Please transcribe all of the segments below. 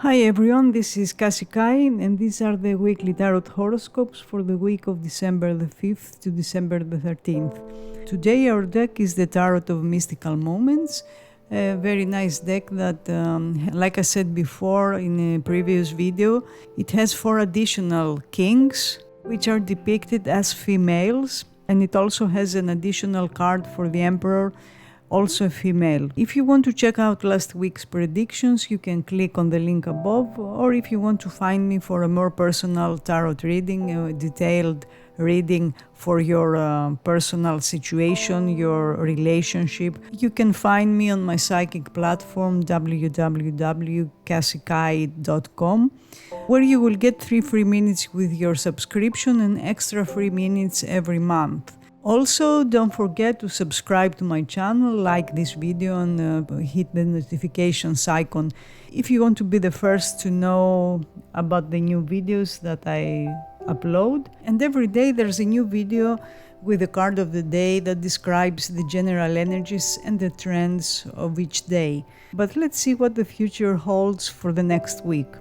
Hi everyone, this is Kassie and these are the weekly tarot horoscopes for the week of December the 5th to December the 13th. Today our deck is the Tarot of Mystical Moments, a very nice deck that, like I said before in a previous video, it has 4 additional kings, which are depicted as females, and it also has an additional card for the Emperor, also a female. If you want to check out last week's predictions, you can click on the link above, or if you want to find me for a more personal tarot reading, a detailed reading for your personal situation, your relationship, you can find me on my psychic platform www.cassiekai.com, where you will get 3 free minutes with your subscription and extra free minutes every month. Also, don't forget to subscribe to my channel, like this video, and hit the notifications icon if you want to be the first to know about the new videos that I upload. And every day there's a new video with a card of the day that describes the general energies and the trends of each day. But let's see what the future holds for the next week.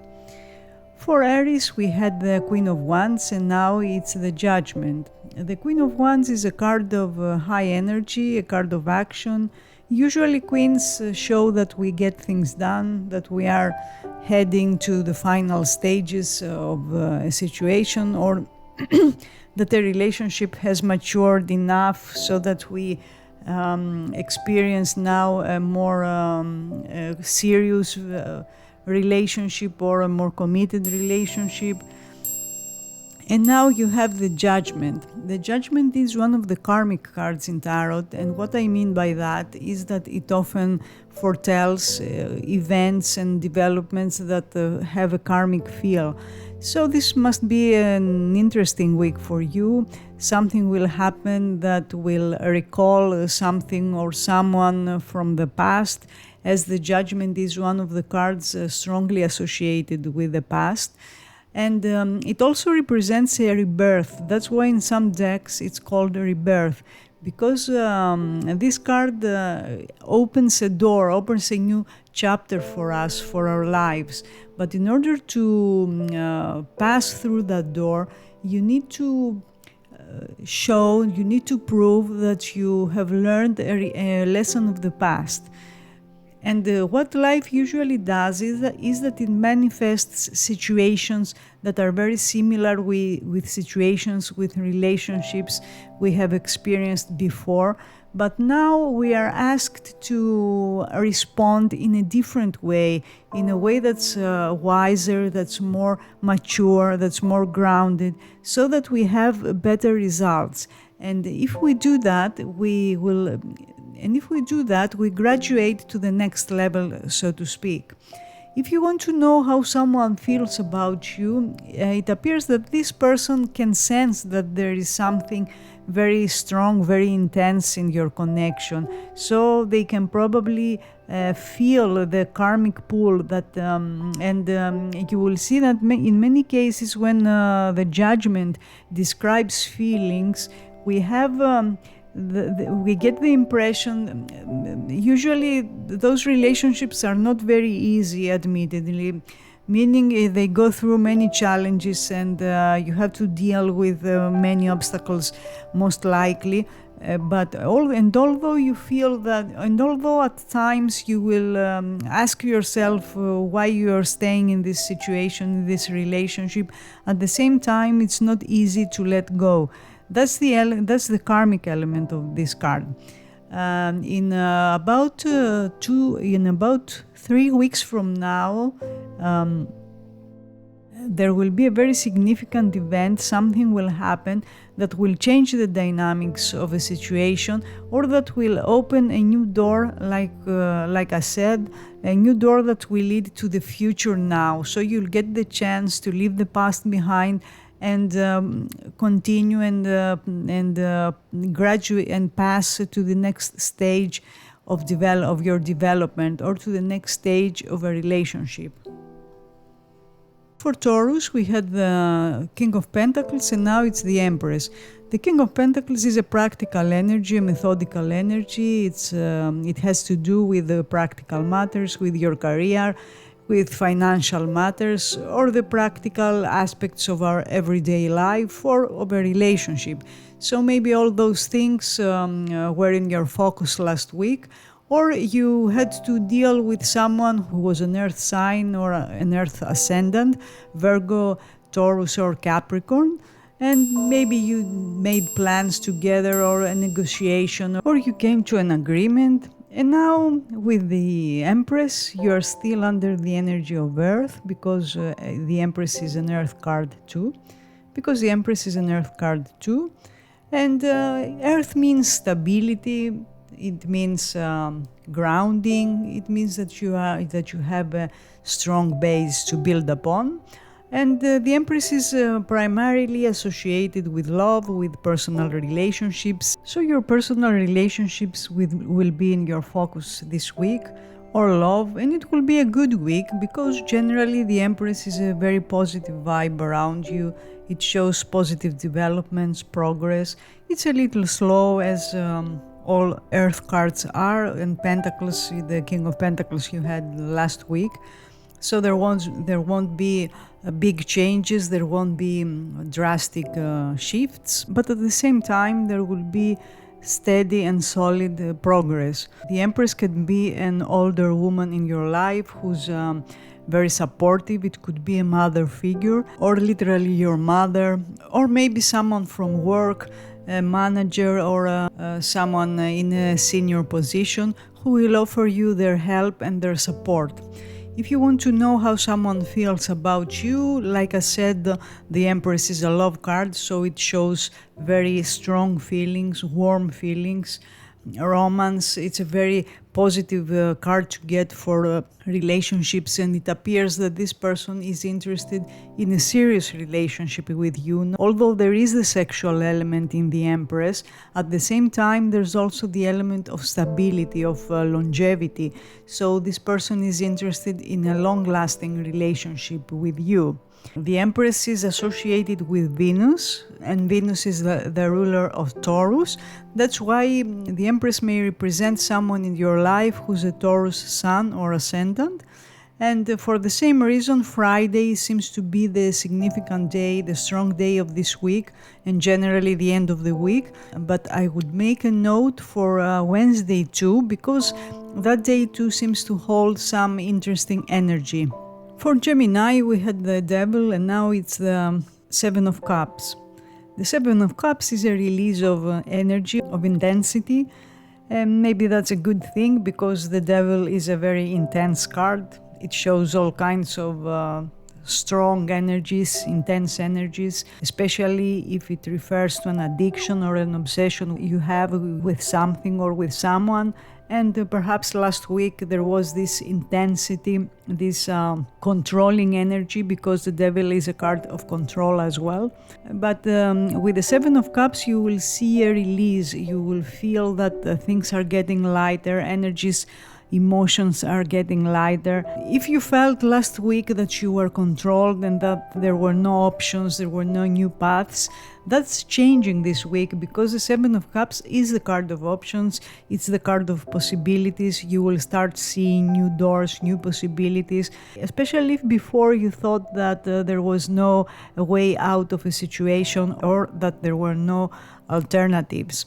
For Aries, we had the Queen of Wands, and now it's the Judgment. The Queen of Wands is a card of high energy, a card of action. Usually queens show that we get things done, that we are heading to the final stages of a situation, or that a relationship has matured enough so that we experience now a more serious relationship or a more committed relationship. And now you have the Judgment. The Judgment is one of the karmic cards in tarot, and what I mean by that is that it often foretells events and developments that have a karmic feel. So this must be an interesting week for you. Something will happen that will recall something or someone from the past, as the Judgment is one of the cards strongly associated with the past. And it also represents a rebirth. That's why in some decks it's called a rebirth, because this card opens a door, opens a new chapter for us, for our lives. But in order to pass through that door, you need to you need to prove that you have learned a lesson of the past. And what life usually does is that it manifests situations that are very similar with situations, with relationships we have experienced before. But now we are asked to respond in a different way, in a way that's wiser, that's more mature, that's more grounded, so that we have better results. And if we do that, we graduate to the next level, so to speak. If you want to know how someone feels about you, it appears that this person can sense that there is something very strong, very intense in your connection. So they can probably feel the karmic pull that, you will see that in many cases when the Judgment describes feelings, we have we get the impression, usually those relationships are not very easy, admittedly, meaning they go through many challenges and you have to deal with many obstacles, most likely. Although you feel that, and although at times you will ask yourself why you are staying in this situation, in this relationship, at the same time it's not easy to let go. That's the karmic element of this card. In about 3 weeks from now, there will be a very significant event. Something will happen that will change the dynamics of a situation, or that will open a new door, like I said, a new door that will lead to the future now. So you'll get the chance to leave the past behind and continue and graduate and pass to the next stage of your development, or to the next stage of a relationship. For Taurus, we had the King of Pentacles, and now it's the Empress. The King of Pentacles is a practical energy, a methodical energy. It has to do with the practical matters, with your career, with financial matters or the practical aspects of our everyday life or of a relationship. So maybe all those things were in your focus last week, or you had to deal with someone who was an earth sign or an earth ascendant, Virgo, Taurus or Capricorn, and maybe you made plans together or a negotiation, or you came to an agreement. And now with the Empress, you are still under the energy of Earth, because the Empress is an Earth card too. And Earth means stability. It means grounding. It means that you have a strong base to build upon. And the Empress is primarily associated with love, with personal relationships. So your personal relationships will be in your focus this week, or love, and it will be a good week because generally the Empress is a very positive vibe around you. It shows positive developments, progress. It's a little slow, as all Earth cards are, and Pentacles, the King of Pentacles you had last week. So there won't be big changes, there won't be drastic shifts, but at the same time there will be steady and solid progress. The Empress can be an older woman in your life who's very supportive. It could be a mother figure, or literally your mother, or maybe someone from work, a manager, or someone in a senior position who will offer you their help and their support. If you want to know how someone feels about you, like I said, the Empress is a love card, so it shows very strong feelings, warm feelings, romance. It's a very positive card to get for relationships, and it appears that this person is interested in a serious relationship with you. Although there is the sexual element in the Empress, at the same time there's also the element of stability, of longevity. So this person is interested in a long-lasting relationship with you. The Empress is associated with Venus, and Venus is the ruler of Taurus. That's why the Empress may represent someone in your life who's a Taurus sun or ascendant. And for the same reason, Friday seems to be the significant day, the strong day of this week, and generally the end of the week. But I would make a note for Wednesday too, because that day too seems to hold some interesting energy. For Gemini, we had the Devil, and now it's the Seven of Cups. The Seven of Cups is a release of energy, of intensity, and maybe that's a good thing because the Devil is a very intense card. It shows all kinds of strong energies, intense energies, especially if it refers to an addiction or an obsession you have with something or with someone. And perhaps last week there was this intensity, this controlling energy, because the Devil is a card of control as well. But with the Seven of Cups, you will see a release. You will feel that things are getting lighter, energies, emotions are getting lighter. If you felt last week that you were controlled and that there were no options, there were no new paths, that's changing this week, because the Seven of Cups is the card of options. It's the card of possibilities. You will start seeing new doors, new possibilities, especially if before you thought that there was no way out of a situation or that there were no alternatives.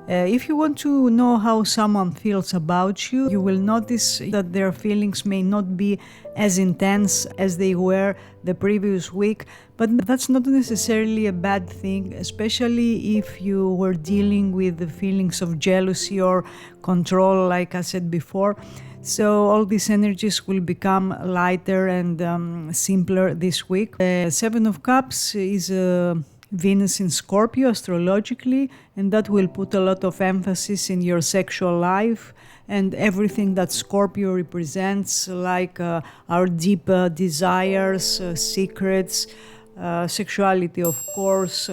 If you want to know how someone feels about you, you will notice that their feelings may not be as intense as they were the previous week, but that's not necessarily a bad thing, especially if you were dealing with the feelings of jealousy or control, like I said before. So all these energies will become lighter and simpler this week. Seven of Cups is Venus in Scorpio astrologically, and that will put a lot of emphasis in your sexual life and everything that Scorpio represents, like our deep desires, secrets, sexuality, of course,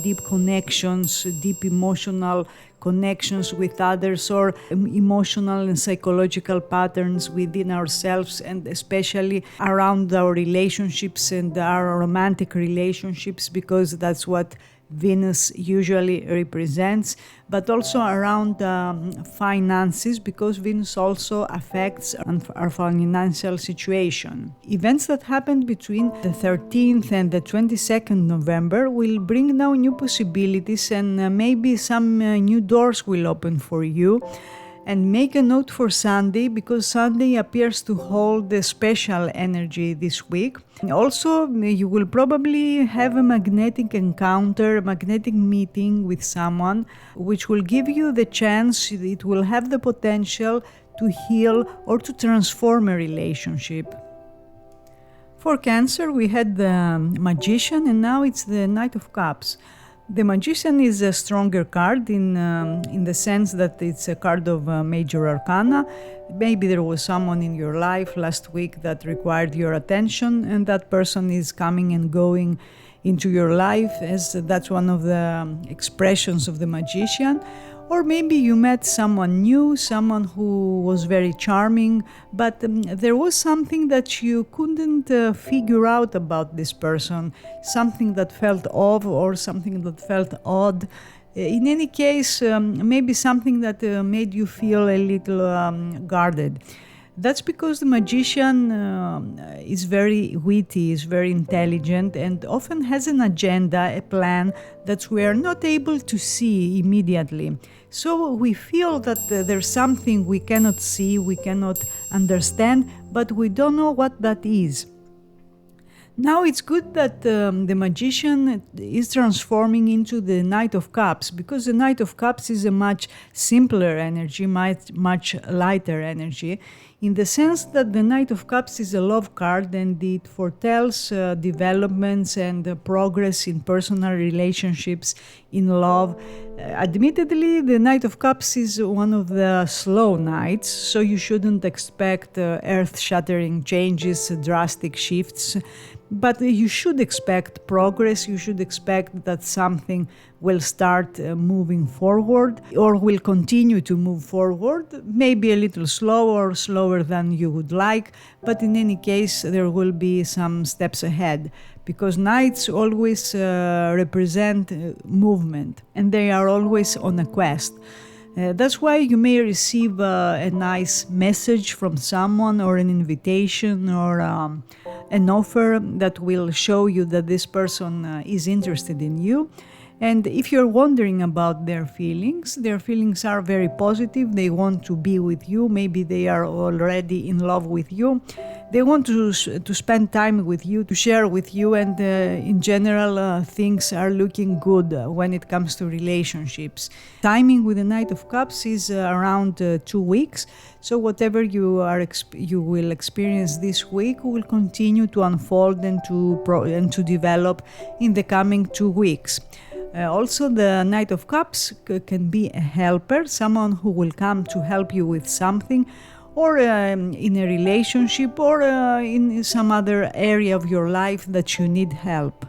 deep connections, deep emotional connections with others, or emotional and psychological patterns within ourselves, and especially around our relationships and our romantic relationships, because that's what Venus usually represents, but also around finances, because Venus also affects our financial situation. Events that happened between the 13th and the 22nd November will bring now new possibilities, and maybe some new doors will open for you. And make a note for Sunday, because Sunday appears to hold a special energy this week. Also, you will probably have a magnetic encounter, a magnetic meeting with someone, which will give you the chance, it will have the potential to heal or to transform a relationship. For Cancer, we had the Magician, and now it's the Knight of Cups. The Magician is a stronger card in the sense that it's a card of major arcana. Maybe there was someone in your life last week that required your attention, and that person is coming and going into your life, as that's one of the expressions of the Magician. Or maybe you met someone new, someone who was very charming, but there was something that you couldn't figure out about this person, something that felt off or something that felt odd. In any case, maybe something that made you feel a little guarded. That's because the Magician is very witty, is very intelligent, and often has an agenda, a plan that we are not able to see immediately. So we feel that there's something we cannot see, we cannot understand, but we don't know what that is. Now it's good that the Magician is transforming into the Knight of Cups, because the Knight of Cups is a much simpler energy, much lighter energy, in the sense that the Knight of Cups is a love card, and it foretells developments and progress in personal relationships, in love. Admittedly, the Knight of Cups is one of the slow nights, so you shouldn't expect earth-shattering changes, drastic shifts. But you should expect progress, you should expect that something will start moving forward or will continue to move forward, maybe a little slower than you would like, but in any case there will be some steps ahead, because knights always represent movement, and they are always on a quest. That's why you may receive a nice message from someone, or an invitation, or an offer that will show you that this person is interested in you. And if you're wondering about their feelings are very positive. They want to be with you. Maybe they are already in love with you. They want to spend time with you, to share with you, and in general, things are looking good when it comes to relationships. Timing with the Knight of Cups is around 2 weeks, so whatever you will experience this week will continue to unfold and to develop in the coming 2 weeks. Also, the Knight of Cups can be a helper, someone who will come to help you with something, or in a relationship, or in some other area of your life that you need help.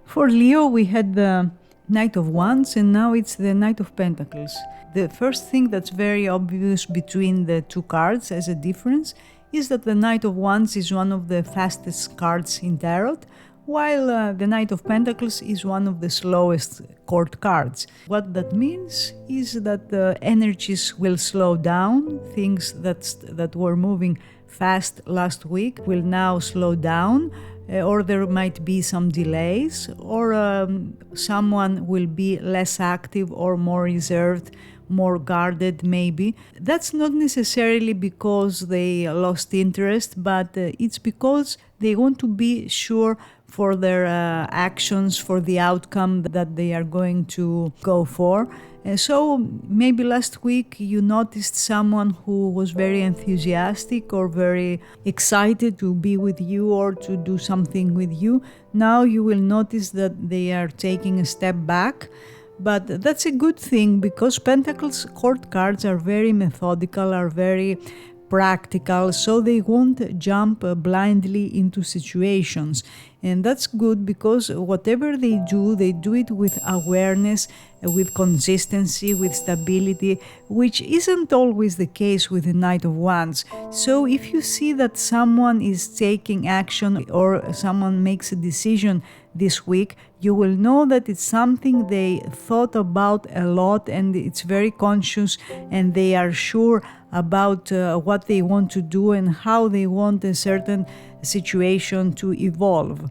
For Leo, we had the Knight of Wands, and now it's the Knight of Pentacles. The first thing that's very obvious between the two cards as a difference is that the Knight of Wands is one of the fastest cards in tarot, while the Knight of Pentacles is one of the slowest court cards. What that means is that the energies will slow down. Things that were moving fast last week will now slow down, or there might be some delays, or someone will be less active or more reserved, more guarded maybe. That's not necessarily because they lost interest, but it's because they want to be sure for their actions, for the outcome that they are going to go for. So maybe last week you noticed someone who was very enthusiastic or very excited to be with you or to do something with you. Now you will notice that they are taking a step back. But that's a good thing, because Pentacles court cards are very methodical, are very practical, so they won't jump blindly into situations. And that's good because whatever they do it with awareness, with consistency, with stability, which isn't always the case with the Knight of Wands. So if you see that someone is taking action or someone makes a decision this week, you will know that it's something they thought about a lot and it's very conscious, and they are sure about what they want to do and how they want a certain situation to evolve.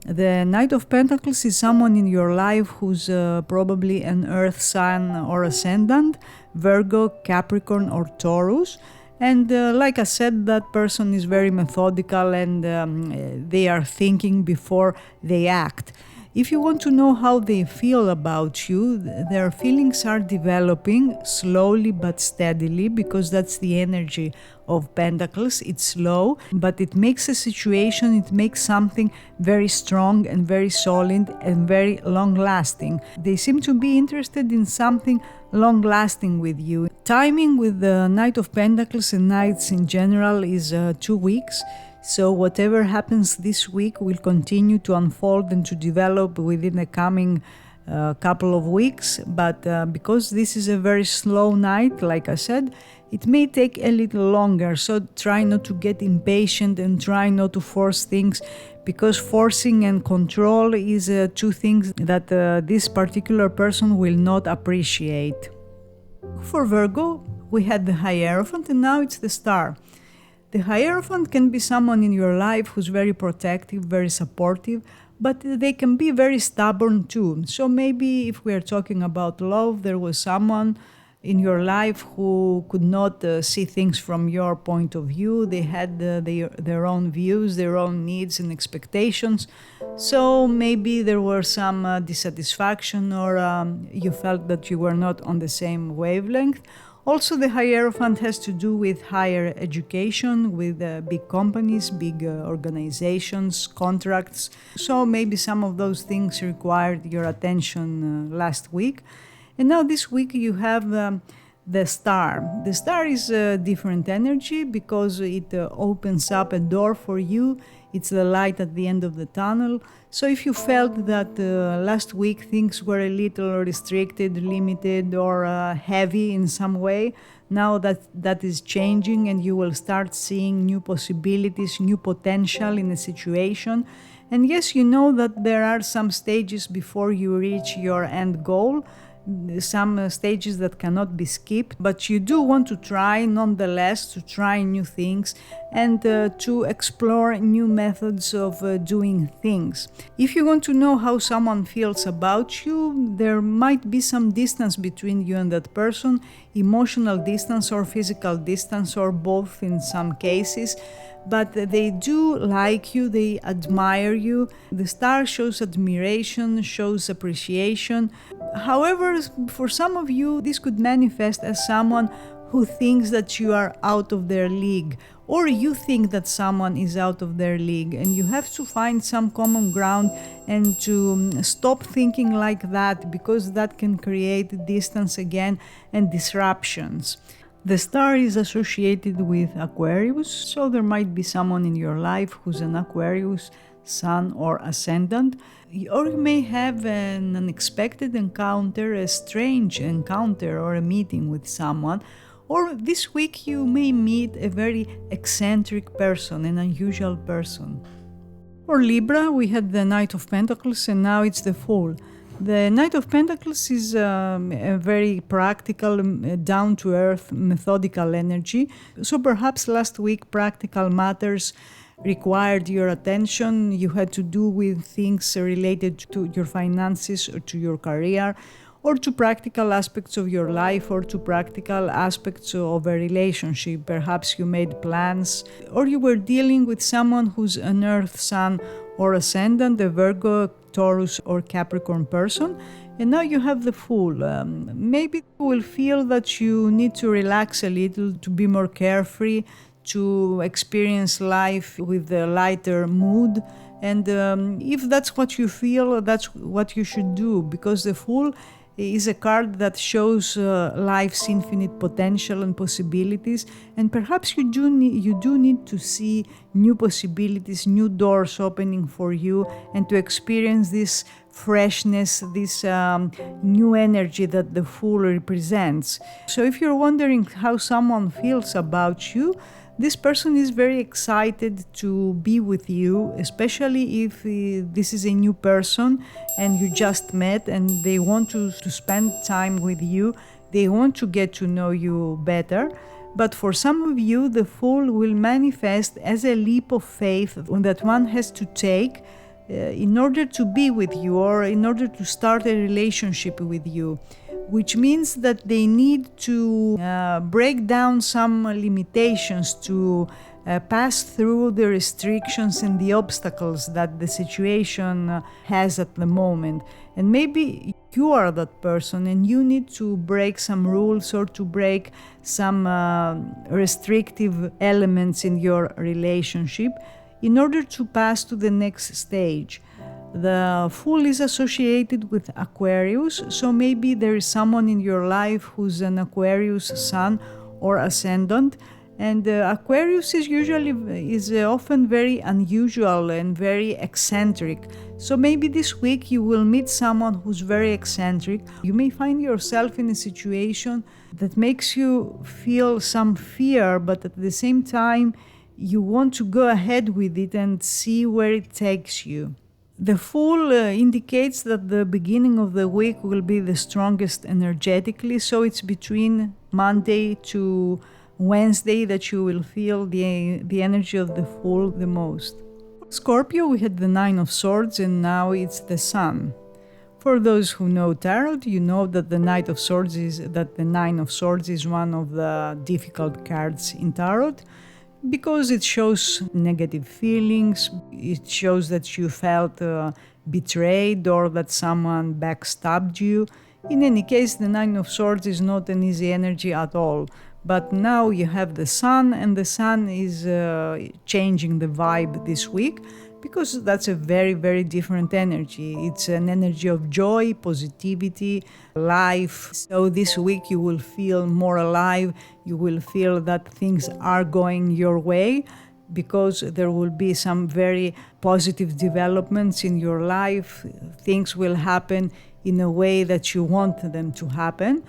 The Knight of Pentacles is someone in your life who's probably an Earth sign or ascendant, Virgo, Capricorn, or Taurus. And like I said, that person is very methodical and they are thinking before they act. If you want to know how they feel about you, their feelings are developing slowly but steadily, because that's the energy of Pentacles. It's slow, but it makes a situation, it makes something very strong and very solid and very long-lasting. They seem to be interested in something long-lasting with you. Timing with the Knight of Pentacles and Knights in general is 2 weeks. So whatever happens this week will continue to unfold and to develop within the coming couple of weeks. But because this is a very slow night, like I said, it may take a little longer. So try not to get impatient and try not to force things, because forcing and control is two things that this particular person will not appreciate. For Virgo, we had the Hierophant and now it's the Star. The Hierophant can be someone in your life who's very protective, very supportive, but they can be very stubborn too. So maybe if we are talking about love, there was someone in your life who could not see things from your point of view. They had their own views, their own needs and expectations. So maybe there were some dissatisfaction, or you felt that you were not on the same wavelength. Also, the Hierophant has to do with higher education, with big companies, big organizations, contracts. So maybe some of those things required your attention last week. And now this week you have the Star. The Star is a different energy because it opens up a door for you. It's the light at the end of the tunnel. So if you felt that last week things were a little restricted, limited, or heavy in some way, now that is changing and you will start seeing new possibilities, new potential in a situation. And yes, you know that there are some stages before you reach your end goal, some stages that cannot be skipped, but you do want to try nonetheless, to try new things and to explore new methods of doing things. If you want to know how someone feels about you, there might be some distance between you and that person, emotional distance or physical distance, or both in some cases. But they do like you, they admire you. The Star shows admiration, shows appreciation. However, for some of you, this could manifest as someone who thinks that you are out of their league, or you think that someone is out of their league, and you have to find some common ground and to stop thinking like that, because that can create distance again and disruptions. The Star is associated with Aquarius, so there might be someone in your life who's an Aquarius sun or ascendant, or you may have an unexpected encounter, a strange encounter or a meeting with someone, or this week you may meet a very eccentric person, an unusual person. For Libra, we had the Knight of Pentacles and now it's the Fool. The Knight of Pentacles is a very practical, down-to-earth, methodical energy. So perhaps last week practical matters required your attention. You had to do with things related to your finances or to your career, or to practical aspects of your life, or to practical aspects of a relationship. Perhaps you made plans, or you were dealing with someone who's an Earth Sun or Ascendant, a Virgo, Taurus or Capricorn person, and now you have the Fool. Maybe you will feel that you need to relax a little, to be more carefree, to experience life with a lighter mood. And if that's what you feel, that's what you should do, because the Fool is a card that shows life's infinite potential and possibilities, and perhaps you do need to see new possibilities, new doors opening for you, and to experience this freshness, this new energy that the Fool represents. So if you're wondering how someone feels about you, this person is very excited to be with you, especially if this is a new person and you just met and they want to spend time with you. They want to get to know you better. But for some of you, the Fool will manifest as a leap of faith that one has to take in order to be with you or in order to start a relationship with you, which means that they need to break down some limitations, to pass through the restrictions and the obstacles that the situation has at the moment. And maybe you are that person and you need to break some rules or to break some restrictive elements in your relationship in order to pass to the next stage. The Fool is associated with Aquarius, so maybe there is someone in your life who's an Aquarius sun or ascendant, and Aquarius is often very unusual and very eccentric. So maybe this week you will meet someone who's very eccentric. You may find yourself in a situation that makes you feel some fear, but at the same time you want to go ahead with it and see where it takes you. The Fool indicates that the beginning of the week will be the strongest energetically, so it's between Monday to Wednesday that you will feel the energy of the Fool the most. For Scorpio, we had the Nine of Swords and now it's the Sun. For those who know Tarot, you know that the Nine of Swords is one of the difficult cards in Tarot, because it shows negative feelings, it shows that you felt betrayed or that someone backstabbed you. In any case, the Nine of Swords is not an easy energy at all. But now you have the Sun, and the Sun is changing the vibe this week, because that's a very, very different energy. It's an energy of joy, positivity, life. So this week you will feel more alive. You will feel that things are going your way, because there will be some very positive developments in your life. Things will happen in a way that you want them to happen.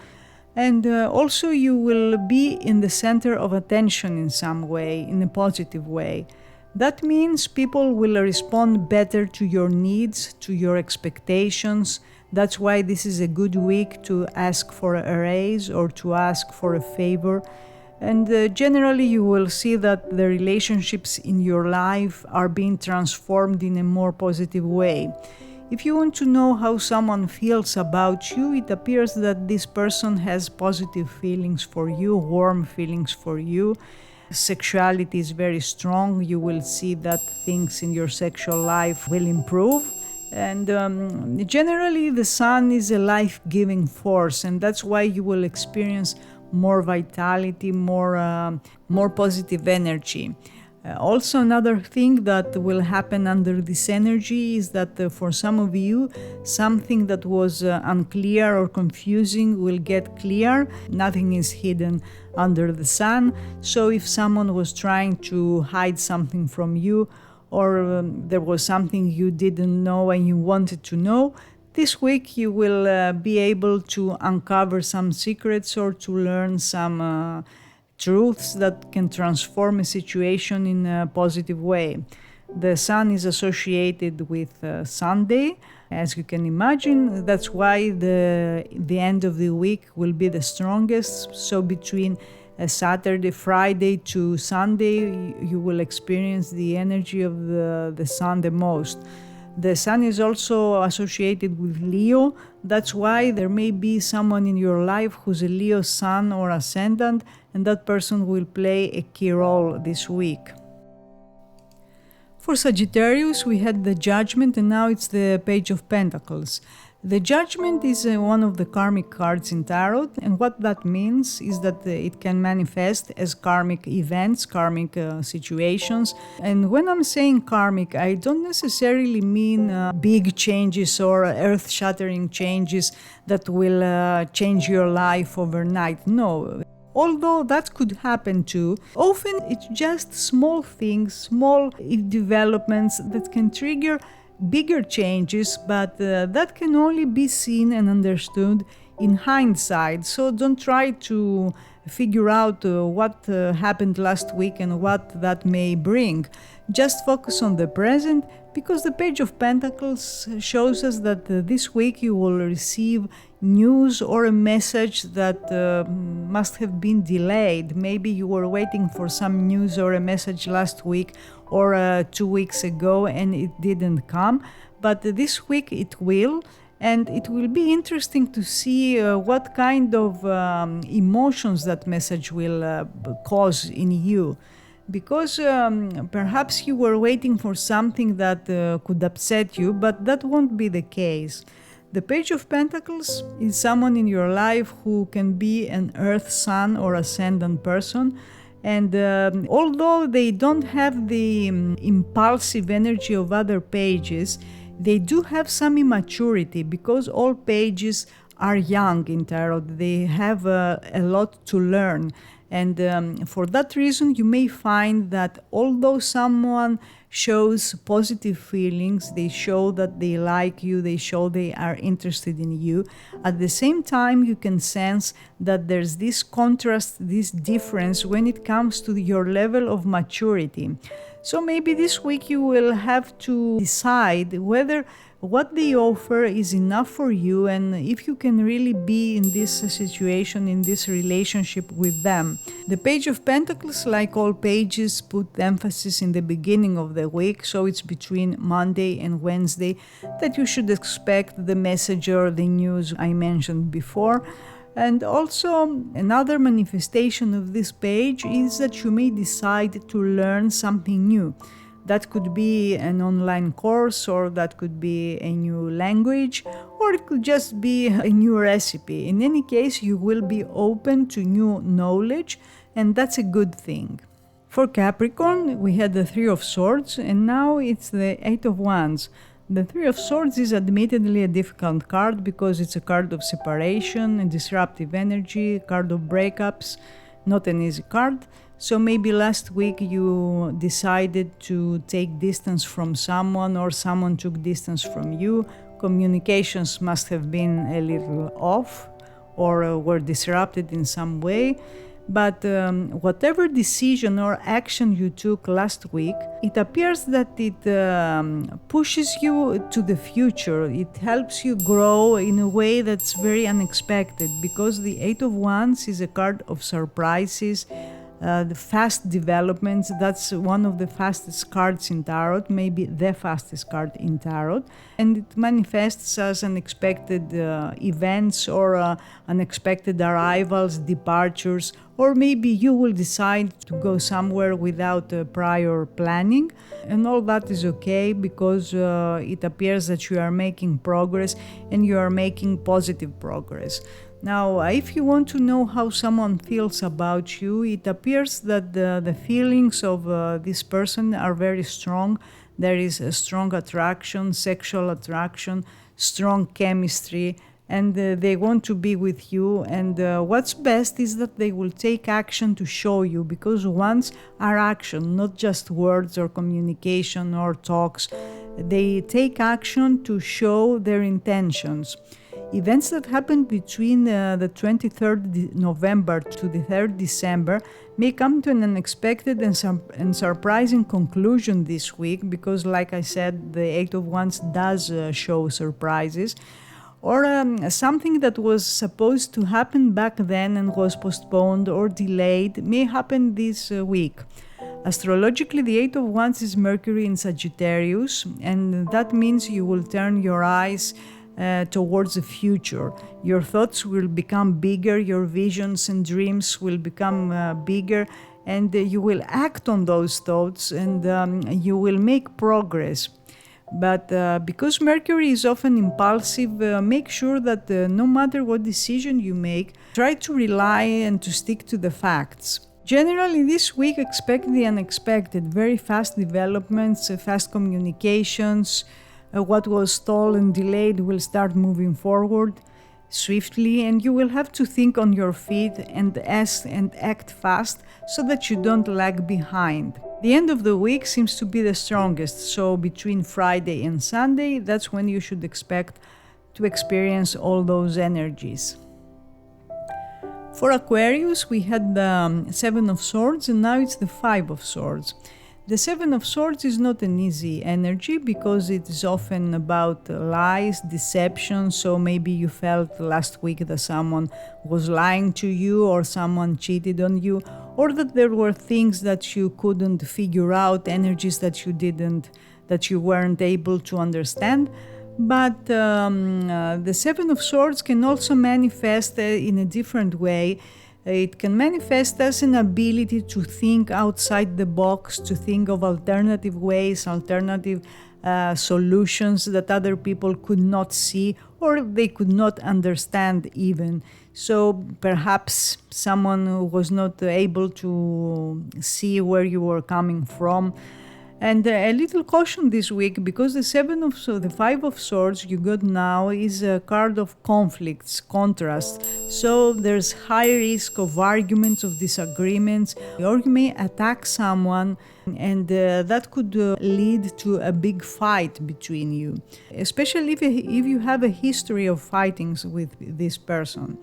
And also you will be in the center of attention in some way, in a positive way. That means people will respond better to your needs, to your expectations. That's why this is a good week to ask for a raise or to ask for a favor. And generally you will see that the relationships in your life are being transformed in a more positive way. If you want to know how someone feels about you, it appears that this person has positive feelings for you, warm feelings for you. Sexuality is very strong. You will see that things in your sexual life will improve. And generally the Sun is a life-giving force, and that's why you will experience more vitality, more positive energy. Also, another thing that will happen under this energy is that for some of you, something that was unclear or confusing will get clear. Nothing is hidden under the sun. So if someone was trying to hide something from you, or there was something you didn't know and you wanted to know, this week you will be able to uncover some secrets or to learn some truths that can transform a situation in a positive way. The Sun is associated with Sunday, as you can imagine. That's why the end of the week will be the strongest. So between Saturday, Friday to Sunday, you will experience the energy of the Sun the most. The Sun is also associated with Leo. That's why there may be someone in your life who's a Leo Sun or Ascendant, and that person will play a key role this week. For Sagittarius, we had the Judgment, and now it's the Page of Pentacles. The Judgment is one of the karmic cards in Tarot, and what that means is that it can manifest as karmic events, karmic situations. And when I'm saying karmic, I don't necessarily mean big changes or earth-shattering changes that will change your life overnight. No. Although that could happen too, often it's just small things, small developments that can trigger bigger changes, but that can only be seen and understood in hindsight. So don't try to figure out what happened last week and what that may bring. Just focus on the present, because the Page of Pentacles shows us that this week you will receive news or a message that must have been delayed. Maybe you were waiting for some news or a message last week or 2 weeks ago and it didn't come, but this week it will. And it will be interesting to see what kind of emotions that message will cause in you. Because perhaps you were waiting for something that could upset you, but that won't be the case. The Page of Pentacles is someone in your life who can be an earth sign or ascendant person. And although they don't have the impulsive energy of other pages, they do have some immaturity, because all pages are young in tarot. They have a lot to learn. And for that reason, you may find that although someone shows positive feelings, they show that they like you, they show they are interested in you, at the same time you can sense that there's this contrast, this difference when it comes to your level of maturity. So maybe this week you will have to decide whether what they offer is enough for you and if you can really be in this situation, in this relationship with them. The Page of Pentacles, like all pages, put emphasis in the beginning of the week, so it's between Monday and Wednesday that you should expect the message or the news I mentioned before. And also another manifestation of this page is that you may decide to learn something new. That could be an online course, or that could be a new language, or it could just be a new recipe. In any case, you will be open to new knowledge, and that's a good thing. For Capricorn, we had the Three of Swords, and now it's the Eight of Wands. The Three of Swords is admittedly a difficult card because it's a card of separation and disruptive energy, a card of breakups, not an easy card. So maybe last week you decided to take distance from someone, or someone took distance from you. Communications must have been a little off or were disrupted in some way. But whatever decision or action you took last week, it appears that it pushes you to the future. It helps you grow in a way that's very unexpected, because the Eight of Wands is a card of surprises, the fast developments. That's one of the fastest cards in tarot, maybe the fastest card in tarot, and it manifests as unexpected events or unexpected arrivals, departures, or maybe you will decide to go somewhere without prior planning, and all that is okay, because it appears that you are making progress and you are making positive progress. Now, if you want to know how someone feels about you, it appears that the feelings of this person are very strong. There is a strong attraction, sexual attraction, strong chemistry, and they want to be with you. And what's best is that they will take action to show you, because wands are action, not just words or communication or talks. They take action to show their intentions. Events that happened between the 23rd November to the 3rd December may come to an unexpected and surprising conclusion this week, because, like I said, the Eight of Wands does show surprises. Or something that was supposed to happen back then and was postponed or delayed may happen this week. Astrologically, the Eight of Wands is Mercury in Sagittarius, and that means you will turn your eyes towards the future. Your thoughts will become bigger, your visions and dreams will become bigger, and you will act on those thoughts, and you will make progress. But because Mercury is often impulsive, make sure that no matter what decision you make, try to rely and to stick to the facts. Generally, this week expect the unexpected, very fast developments, fast communications. What was stalled and delayed will start moving forward swiftly, and you will have to think on your feet and act fast so that you don't lag behind. The end of the week seems to be the strongest, so between Friday and Sunday, that's when you should expect to experience all those energies. For Aquarius, we had the Seven of Swords and now it's the Five of Swords. The Seven of Swords is not an easy energy because it is often about lies, deception, so maybe you felt last week that someone was lying to you or someone cheated on you, or that there were things that you couldn't figure out, energies that you weren't able to understand. But the Seven of Swords can also manifest in a different way. It can manifest as an ability to think outside the box, to think of alternative ways, alternative solutions that other people could not see or they could not understand even. So perhaps someone who was not able to see where you were coming from. And a little caution this week, because the Five of Swords you got now is a card of conflicts, contrast. So there's high risk of arguments, of disagreements, or you may attack someone, and that could lead to a big fight between you, especially if you have a history of fightings with this person.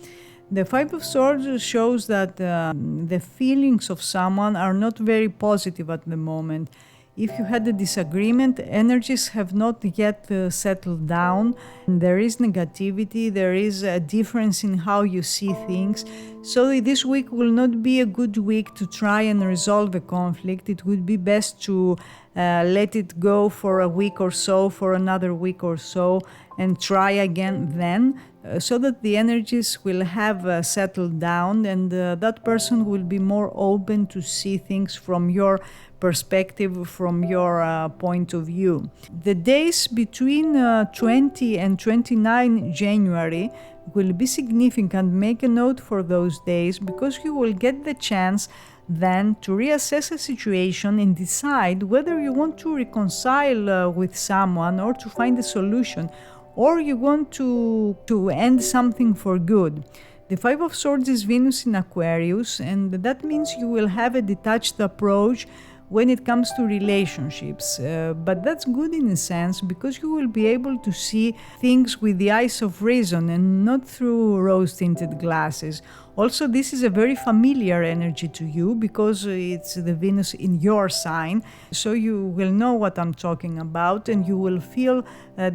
The Five of Swords shows that the feelings of someone are not very positive at the moment. If you had a disagreement, energies have not yet settled down. There is negativity, there is a difference in how you see things. So this week will not be a good week to try and resolve a conflict. It would be best to let it go for a week or so, for another week or so, and try again then, so that the energies will have settled down and that person will be more open to see things from your perspective, from your point of view. The days between 20 and 29 January will be significant. Make a note for those days because you will get the chance then to reassess a situation and decide whether you want to reconcile with someone or to find a solution, or you want to end something for good. The Five of Swords is Venus in Aquarius, and that means you will have a detached approach when it comes to relationships. But that's good in a sense because you will be able to see things with the eyes of reason and not through rose-tinted glasses. Also, this is a very familiar energy to you because it's the Venus in your sign, so you will know what I'm talking about and you will feel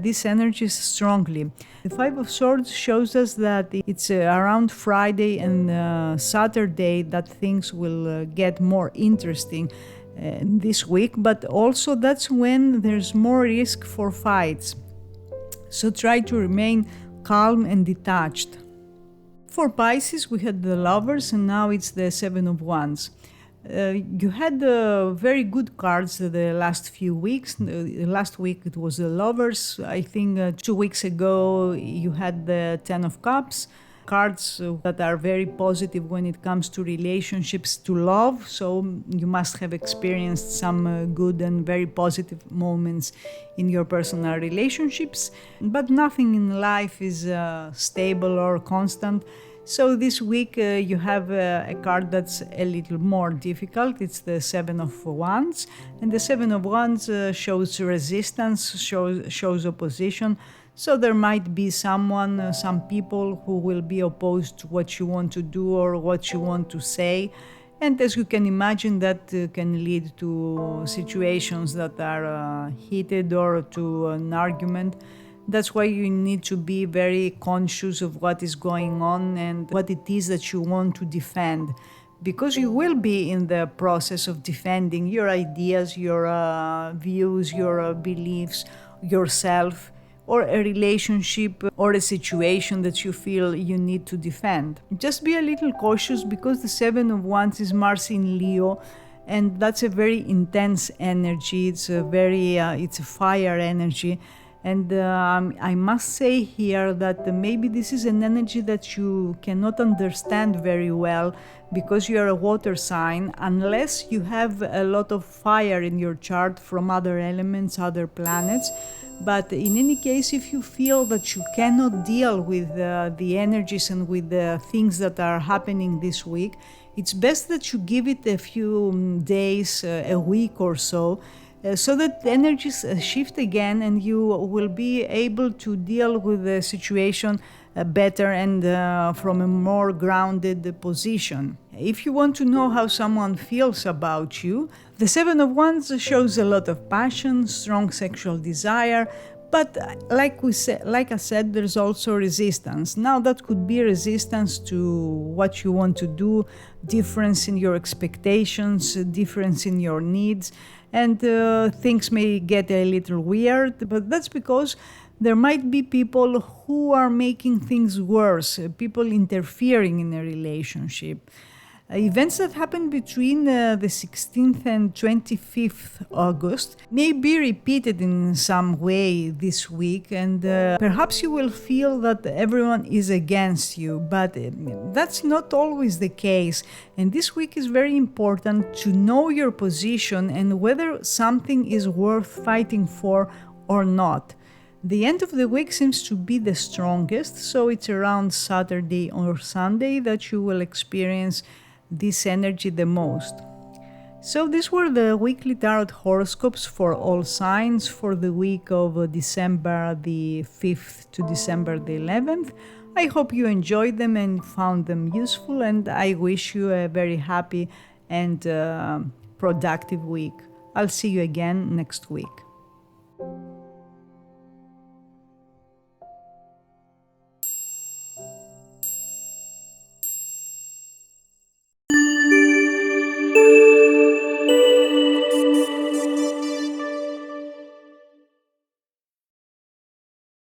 these energies strongly. The Five of Swords shows us that it's around Friday and Saturday that things will get more interesting this week, but also that's when there's more risk for fights. So try to remain calm and detached. For Pisces, we had the Lovers and now it's the Seven of Wands. You had very good cards the last few weeks. Last week it was the Lovers. I think 2 weeks ago you had the Ten of Cups. Cards that are very positive when it comes to relationships, to love. So you must have experienced some good and very positive moments in your personal relationships. But nothing in life is stable or constant. So this week you have a card that's a little more difficult. It's the Seven of Wands. And the Seven of Wands shows resistance, shows opposition. So there might be someone, some people who will be opposed to what you want to do or what you want to say. And as you can imagine, that can lead to situations that are heated or to an argument. That's why you need to be very conscious of what is going on and what it is that you want to defend. Because you will be in the process of defending your ideas, your views, your beliefs, yourself, or a relationship or a situation that you feel you need to defend. Just be a little cautious because the Seven of Wands is Mars in Leo, and that's a very intense energy. It's a fire energy. And I must say here that maybe this is an energy that you cannot understand very well because you are a water sign, unless you have a lot of fire in your chart from other elements, other planets. But in any case, if you feel that you cannot deal with the energies and with the things that are happening this week, it's best that you give it a few days, a week or so that the energies shift again and you will be able to deal with the situation better and from a more grounded position. If you want to know how someone feels about you, the Seven of Wands shows a lot of passion, strong sexual desire, but like I said, there's also resistance. Now that could be resistance to what you want to do, difference in your expectations, difference in your needs, and things may get a little weird, but that's because there might be people who are making things worse, people interfering in a relationship. Events that happen between the 16th and 25th August may be repeated in some way this week, and perhaps you will feel that everyone is against you, but that's not always the case. And this week is very important to know your position and whether something is worth fighting for or not. The end of the week seems to be the strongest, so it's around Saturday or Sunday that you will experience this energy the most. So these were the weekly tarot horoscopes for all signs for the week of December the 5th to December the 11th. I hope you enjoyed them and found them useful, and I wish you a very happy and productive week. I'll see you again next week.